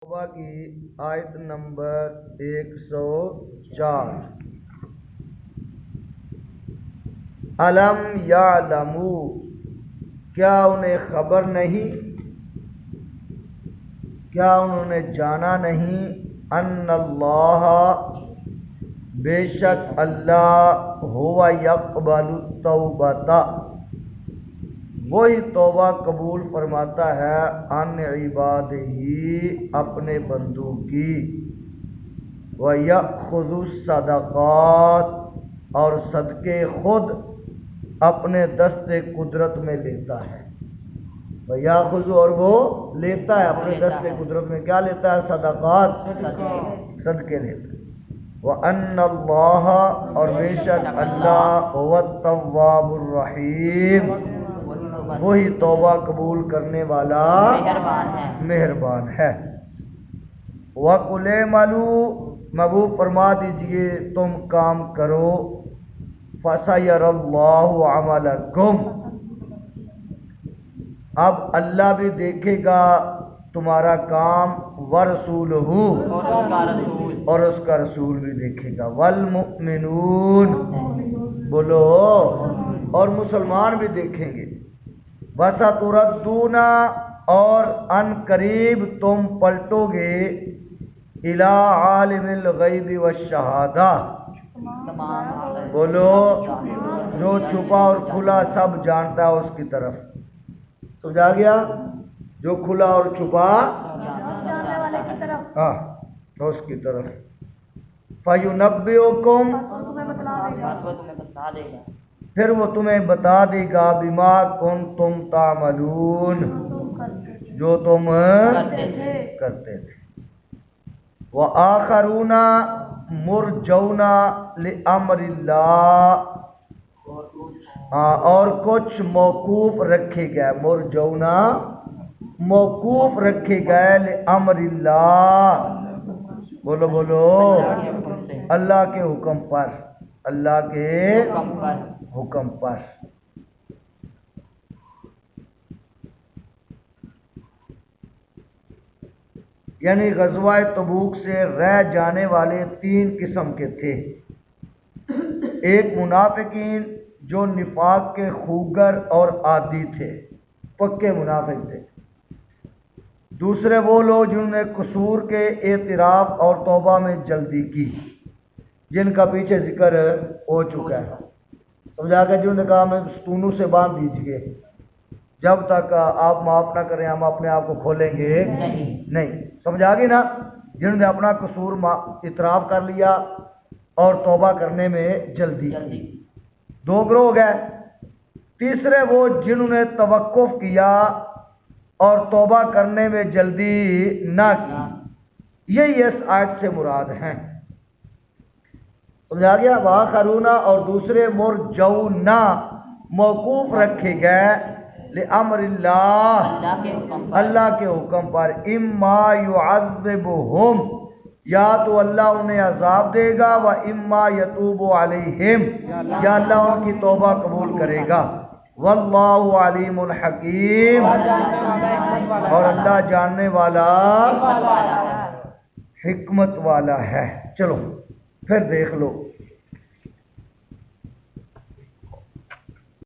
توبہ کی آیت نمبر 104۔ الم یعلموا، کیا انہیں خبر نہیں، کیا انہوں نے جانا نہیں، ان اللہ، بے شک اللہ، ہوا یقبل التوبۃ، وہی توبہ قبول فرماتا ہے، ان عبادہ، اپنے بندوں کی، وَيَأْخُذُ الصَّدَقَاتِ، اور صدقے خود اپنے دست قدرت میں لیتا ہے۔ وَيَأْخُذُ، اور وہ لیتا ہے اپنے دست قدرت میں، کیا لیتا ہے؟ صدقات، صدقے لیتا ہے۔ وَأَنَّ اللَّهَ، اور بے شک اللہ، هُوَ التَّوَّابُ الرَّحِيمُ، وہی توبہ قبول کرنے والا مہربان ہے۔ وَقُلِ اعْمَلُوا، محبوب فرما دیجئے تم کام کرو، فَسَيَرَى اللَّهُ عَمَلَكُمْ، اب اللہ بھی دیکھے گا تمہارا کام، وَرَسُولُهُ، اور اس کا رسول بھی دیکھے گا، وَالْمُؤْمِنُونَ، بولو، اور مسلمان بھی دیکھیں گے، وَسَتُرَدُّونَ، اور ان قریب تم پلٹو گے، اِلَىٰ عَالِمِ الْغَیْبِ وَالشَّہَادَةِ، بولو، جو چھپا اور کھلا سب جانتا ہے اس کی طرف، سمجھا گیا؟ جو کھلا اور چھپا، ہاں، اس کی طرف، فَيُنَبِّئُكُمْ، پھر وہ تمہیں بتا دے گا، بِمَا كُنتُمْ تَعْمَلُونَ، جو تم کرتے تھے، وَآخَرُونَ مُرْجَوْنَ لِأَمْرِ اللَّهِ، اور کچھ موقوف رکھے گئے، مرجون، موقوف رکھے گئے، لِأَمْرِ اللَّهِ، بولو بولو، اللہ کے حکم پر، اللہ کے حکم پر۔ یعنی غزوہ تبوک سے رہ جانے والے تین قسم کے تھے، ایک منافقین جو نفاق کے خوگر اور عادی تھے، پکے منافق تھے، دوسرے وہ لوگ جنہوں نے قصور کے اعتراف اور توبہ میں جلدی کی، جن کا پیچھے ذکر ہو چکا ہے، سمجھا کہ جنہوں نے کہا ہمیں ستونوں سے باندھ دیجئے، جب تک آپ معاف نہ کریں ہم اپنے آپ کو کھولیں گے نہیں، سمجھا گی نا؟ جنہوں نے اپنا قصور اعتراف کر لیا اور توبہ کرنے میں جلدی کی، دو گروہ ہو گئے۔ تیسرے وہ جنہوں نے توقف کیا اور توبہ کرنے میں جلدی نہ کی، یہی اس آیت سے مراد ہیں، سمجھا گیا؟ وآخرون، اور دوسرے مرجون، موقوف رکھے گئے، لِأَمْرِ اللَّهِ، اللہ کے حکم پر، اِمَّا يُعَذِّبُهُمْ، یا تو اللہ انہیں عذاب دے گا، وَإِمَّا يَتُوبُ عَلَيْهِمْ، یا اللہ ان کی توبہ قبول کرے گا، وَاللَّهُ عَلِيمٌ حَكِيمٌ، اور اللہ جاننے والا، حکمت والا ہے۔ چلو پھر دیکھ لو